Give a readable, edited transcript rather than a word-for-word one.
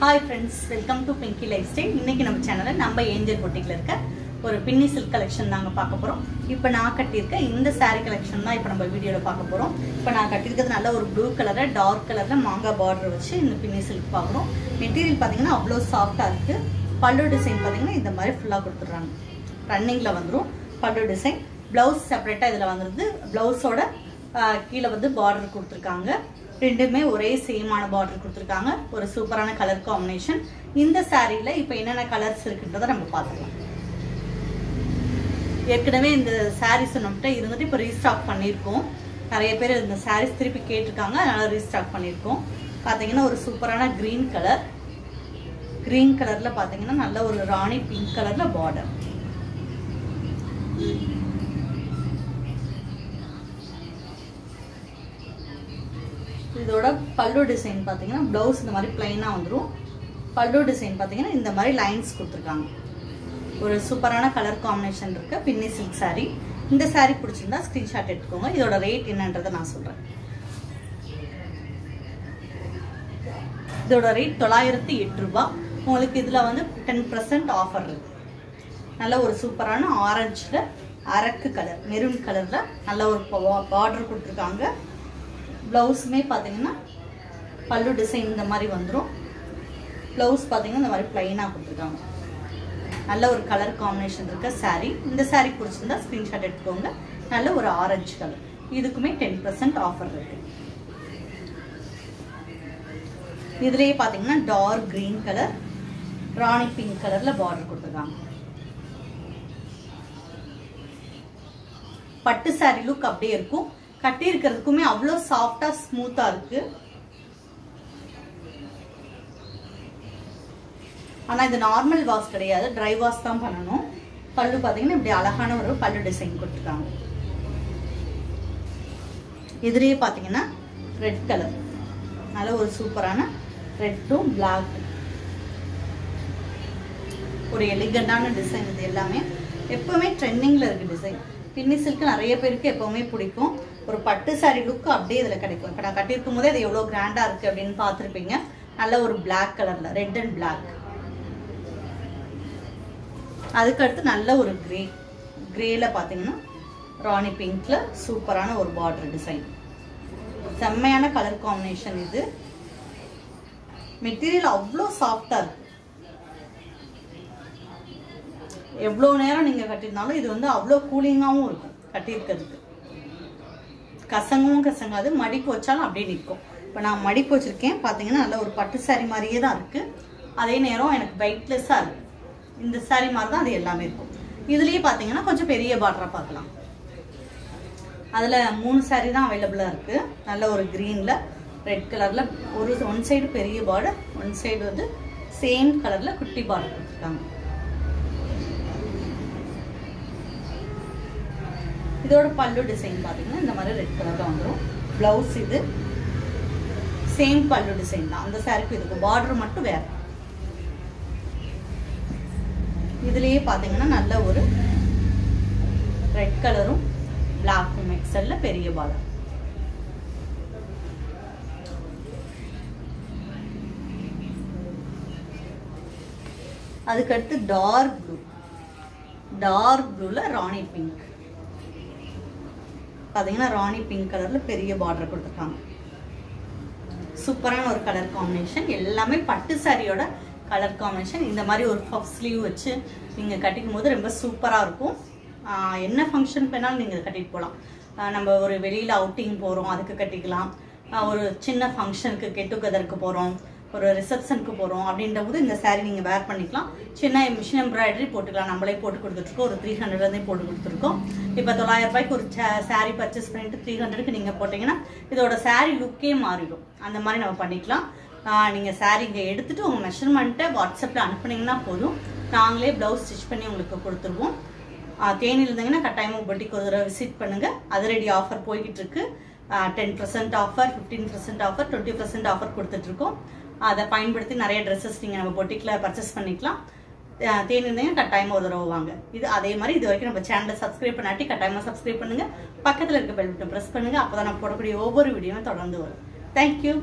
Hi friends, welcome to Pinky Lifestyle. இன்னைக்கு நம்ம சேனல்ல நம்ம ஏஞ்சல் பொட்டிக்ல இருக்க ஒரு பின்னி சில்க் கலெக்ஷன் தாங்க பார்க்க போறோம். இப்போ நான் கட்டியிருக்க இந்த saree கலெக்ஷன் தான் இப்போ நம்ம வீடியோல பார்க்க போறோம். இப்போ நான் கட்டியிருக்கிறது நல்ல ஒரு ப்ளூ கலர்ல டார்க் கலர்ல மாங்கா பார்டர் வச்சு இந்த பின்னி சில்க் பார்க்குறோம். மெட்டீரியல் பாத்தீங்கன்னா அவ்ளோ சாஃப்ட்டா இருக்கு. பல்லு டிசைன் பாத்தீங்கன்னா இந்த மாதிரி ஃபுல்லா கொடுத்துறாங்க. ரன்னிங்ல வந்துரும் பல்லு டிசைன். ப்ளவுஸ் செப்பரேட்டா இதுல வந்துருது. ப்ளவுஸோட கீழ வந்து பார்டர் கொடுத்திருக்காங்க. ரெண்டுமே ஒரே சேமான பார்டர் கொடுத்திருக்காங்க. ஒரு சூப்பரான கலர் காம்பினேஷன். இந்த சாரீல இப்போ என்னென்ன கலர்ஸ் இருக்குன்றத நம்ம பார்க்கலாம். ஏற்கனவே இந்த சாரீஸ் நம்மகிட்ட இருந்துட்டு இப்போ ரீஸ்டாக் பண்ணியிருக்கோம். நிறைய பேர் இந்த சாரீஸ் திருப்பி கேட்டிருக்காங்க, அதனால ரீஸ்டாக் பண்ணியிருக்கோம். பார்த்தீங்கன்னா ஒரு சூப்பரான கிரீன் கலர். கிரீன் கலர்ல பார்த்தீங்கன்னா நல்ல ஒரு ராணி பிங்க் கலர்ல பார்டர். இதோட பல்லு டிசைன் பாத்தீங்கன்னா ப்ளவுஸ் இந்த மாதிரி பிளைனா வந்துரும். பல்லு டிசைன் பாத்தீங்கன்னா இந்த மாதிரி லைன்ஸ் கொடுத்திருக்காங்க. ஒரு சூப்பரான கலர் காம்பினேஷன் இருக்கு பின்னி சில்க் saree. இந்த saree பிடிச்சிருந்தா ஸ்கிரீன்ஷாட் எடுத்துக்கோங்க. இதோட ரேட் என்னன்றதை நான் சொல்றேன். இதோட ரேட் 908 ரூபாய். உங்களுக்கு இதுல வந்து 10% ஆஃபர் இருக்கு. நல்ல ஒரு சூப்பரான ஆரஞ்சுல அரக்கு கலர், மெரூன் கலர்ல நல்ல ஒரு பார்டர் கொடுத்திருக்காங்க. ப்ளவுஸுமே பார்த்தீங்கன்னா பல்லு டிசைன் இந்த மாதிரி வந்துடும். ப்ளவுஸ் பார்த்தீங்கன்னா இந்த மாதிரி பிளைனாக கொடுத்துருக்காங்க. நல்ல ஒரு கலர் காம்பினேஷன் இருக்க saree. இந்த saree பிடிச்சிருந்தா ஸ்க்ரீன்ஷாட் எடுத்துக்கோங்க. நல்ல ஒரு ஆரஞ்சு கலர். இதுக்குமே 10% ஆஃபர் இருக்கு. இதுலேயே பார்த்தீங்கன்னா டார்க் கிரீன் கலர், ராணி பிங்க் கலர்ல பார்டர் கொடுத்துருக்காங்க. பட்டு saree லுக் அப்படியே இருக்கும். கட்டி இருக்கிறதுக்குமே அவ்வளோ சாஃப்டா ஸ்மூத்தா இருக்கு. ஆனா இது நார்மல் வாஷ் கிடையாது, ட்ரை வாஷ் தான் பண்ணணும். பல்லு பாத்தீங்கன்னா இப்படி அழகான ஒரு பல்லு டிசைன் கொடுத்துருக்காங்க. இதுலயே பாத்தீங்கன்னா ரெட் கலர், நல்ல ஒரு சூப்பரான ரெட்டும் பிளாக், ஒரு எலிகண்டான டிசைன். இது எல்லாமே எப்பவுமே ட்ரெண்டிங்ல இருக்கு டிசைன். பின்னி சில்க் நிறைய பேருக்கு எப்பவுமே பிடிக்கும். ஒரு பட்டு சாரி லுக் அப்படியே இதுல கிடைக்கும். இப்போ நான் கட்டியிருக்கும் போதே அது எவ்வளவு கிராண்டா இருக்கு அப்படின்னு பார்த்துருப்பீங்க. நல்ல ஒரு பிளாக் கலர்ல, ரெட் அண்ட் பிளாக். அதுக்கடுத்து நல்ல ஒரு கிரே, கிரேல பாத்தீங்கன்னா ராணி பிங்க்ல சூப்பரான ஒரு பார்டர் டிசைன். செம்மையான கலர் காம்பினேஷன் இது. மெட்டீரியல் அவ்வளோ சாஃப்டா இருக்கு. எவ்வளோ நேரம் நீங்க கட்டிருந்தாலும் இது வந்து அவ்வளோ கூலிங்காகவும் இருக்கும். கட்டியிருக்கிறதுக்கு கசங்கவும் கசங்காது. மடிப்பு வச்சாலும் அப்படியே நிற்கும். இப்போ நான் மடிப்பு வச்சிருக்கேன் பார்த்தீங்கன்னா நல்ல ஒரு பட்டு சாரி மாதிரியே தான் இருக்கு. அதே நேரம் எனக்கு வெயிட்லெஸ்ஸாக இருக்கு. இந்த சாரி மாதிரி தான் அது எல்லாமே இருக்கும். இதுலேயே பார்த்தீங்கன்னா கொஞ்சம் பெரிய பார்டரா பார்க்கலாம். அதில் 3 சாரி தான் அவைலபிளாக இருக்கு. நல்ல ஒரு கிரீனில் ரெட் கலரில் ஒரு ஒன் சைடு பெரிய பார்டர், ஒன் சைடு வந்து சேம் கலரில் குட்டி பார்டர் கொடுத்துருக்காங்க. இதோட பல்லு டிசைன் பாத்தீங்கன்னா இந்த மாதிரி ரெட் கலர்ல வந்துடும். பிளவுஸ் இது சேம் பல்லு டிசைன் தான். அந்த சாரிக்கு இதுக்கு பார்டர் மட்டும் வேற. இதுலயே பாத்தீங்கன்னா நல்ல ஒரு ரெட் கலரும் பிளாக்கும் மிக்சர்ல பெரிய பார்டர். அதுக்கடுத்து டார்க் ப்ளூ, டார்க் ப்ளூல ராணி பிங்க். பாத்தீங்கன்னா ராணி பிங்க் கலர்ல பெரிய பார்டர் கொடுத்துருக்காங்க. சூப்பரான ஒரு கலர் காம்பினேஷன். எல்லாமே பட்டு சாரியோட கலர் காம்பினேஷன். இந்த மாதிரி ஒரு பஃப் ஸ்லீவ் வச்சு நீங்க கட்டிக்கும் போது ரொம்ப சூப்பரா இருக்கும். என்ன ஃபங்க்ஷன் வேணாலும் நீங்க கட்டிட்டு போகலாம். நம்ம ஒரு வெளியில அவுட்டிங் போறோம் அதுக்கு கட்டிக்கலாம். ஒரு சின்ன ஃபங்க்ஷனுக்கு கெட் டுகெதருக்கு போறோம், ஒரு ரிசப்ஷனுக்கு போறோம் அப்படின்ற போது இந்த saree நீங்க வேர் பண்ணிக்கலாம். சின்ன மிஷின் எம்ப்ராய்டரி போட்டுக்கலாம். நம்மளே போட்டு கொடுத்துருக்கோம். ஒரு 300 இருந்தே போட்டு கொடுத்துருக்கோம். இப்போ 900 ரூபாய்க்கு ஒரு saree பர்ச்சேஸ் பண்ணிட்டு 300க்கு நீங்க போட்டீங்கன்னா இதோட saree லுக்கே மாறிடும். அந்த மாதிரி நம்ம பண்ணிக்கலாம். நீங்க saree இங்க எடுத்துட்டு உங்க மெஷர்மெண்ட்டை வாட்ஸ்அப்ல அனுப்புனீங்கன்னா போதும். நாங்களே பிளவுஸ் ஸ்டிச் பண்ணி உங்களுக்கு கொடுத்துருவோம். தேனியில் இருந்தீங்கன்னா கட்டாயமா பொட்டிக்கு ஒரு தடவை விசிட் பண்ணுங்க. அதிரடி ஆஃபர் போய்கிட்டு இருக்கு. 10% ஆஃபர், 15% ஆஃபர், 20% ஆஃபர் கொடுத்துட்டு இருக்கோம். அதை பயன்படுத்தி நிறைய ட்ரெஸ்ஸஸ் நீங்க நம்ம பொட்டிக்ல பர்ச்சேஸ் பண்ணிக்கலாம். தேனி இருந்தீங்கன்னா கட்டாயமா ஒரு தடவை வாங்க. இது அதே மாதிரி இது வரைக்கும் நம்ம சேனலை சப்ஸ்கிரைப் பண்ணாட்டி கட்டாயமா சப்ஸ்கிரைப் பண்ணுங்க. பக்கத்துல இருக்க பெல் பட்டன் பிரஸ் பண்ணுங்க. அப்பதான் நான் போடக்கூடிய ஒவ்வொரு வீடியோவும் தொடர்ந்து வரும். தேங்க்யூ.